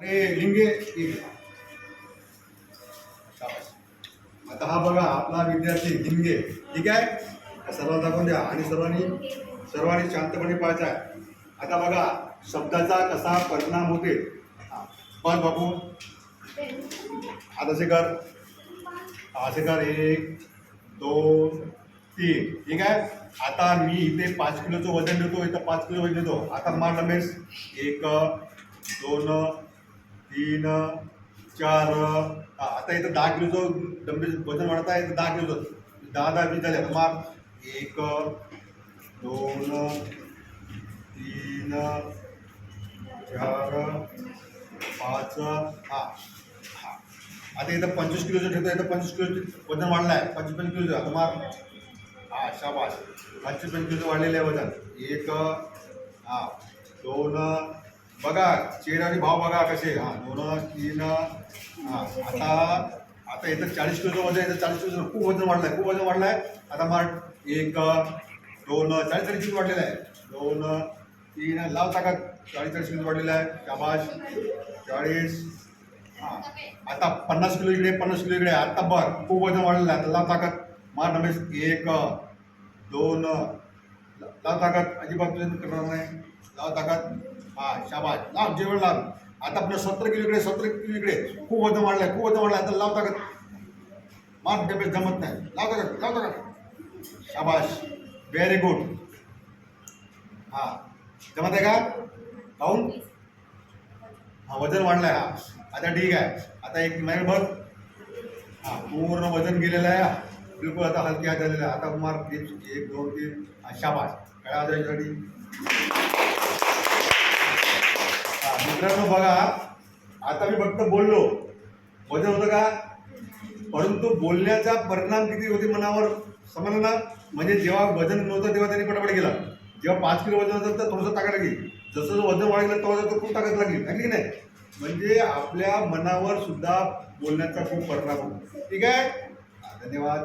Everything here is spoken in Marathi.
लिंगे एक. शाबास. आता हा बघा आपला विद्यार्थी लिंगे. ठीक आहे, सर्वांना दाखवून द्या आणि सर्वांनी शांतपणे पाहायचा आहे. आता बघा शब्दाचा कसा परिणाम होते. बस बाबू आता असे कर 1 2 3. ठीक आहे. आता मी इथे 5 किलोचं वजन देतो, इथं 5 किलो वजन देतो. आता मार रमेश 1 2 3 4. आता इथं 10 किलोचं डंबेल वजन वाढत आहे. इथं 10 किलोचं 10 20 झाले. आता मार 1 2 3 4 5. आता इथं 25 किलोचं ठेवतो. इथं 25 किलोचं वजन वाढलं आहे. 25 किलोचं. आता मार शाबास. 25 किलोचं वाढलेलं आहे वजन. 1 2. बघा चेहरा आणि भाव बघा कसे. 2 3. आता इथं 40 किलोचं वजन. इथं 40 किलोचं खूप वजन वाढलं आहे. आता मार 1 2 40 किलो वाढलेलं आहे. 2 3 लाव ताकद. 40 किलो वाढलेलं आहे. शाबास. 40. आता 50 किलो इकडे 50 किलो इकडे. आता बघ खूप वजन वाढलेलं आहे. आता लाव ताकद. मार रमेश 1 2. लाव ताकद. अजिबात तुझं करणार नाही. लाव ताकद. शाबास. लाव जेवण लाव. आता आपलं 17 किलो इकडे 17 किलो इकडे. खूप वजन वाढलं आहे. आता लाव ताकद. मार डबेस जमत नाही. लाव ताकद. शाबास. Very good. जमत आहे का काऊन. वजन वाढलं आहे. आता ठीक आहे. आता एक महिना बघ. पूर्ण वजन गेलेलं आहे. बिलकुल आता हलकी हात झालेलं आहे. आता मार 1 2 3. शाबास. काय याच्यासाठी मित्रांनो बघा आता मी फक्त बोललो वजन होतं का, परंतु बोलण्याचा परिणाम किती होते मनावर समजलं ना. म्हणजे जेव्हा वजन नव्हतं तेव्हा त्यांनी पटापट गेला. जेव्हा 5 किलो वजन होतं तर थोडंसं ताकद लागली. जसं वजन वाढलं तेव्हा खूप ताकद लागली की नाही. म्हणजे आपल्या मनावर सुद्धा बोलण्याचा खूप परिणाम होतो. ठीक आहे. धन्यवाद.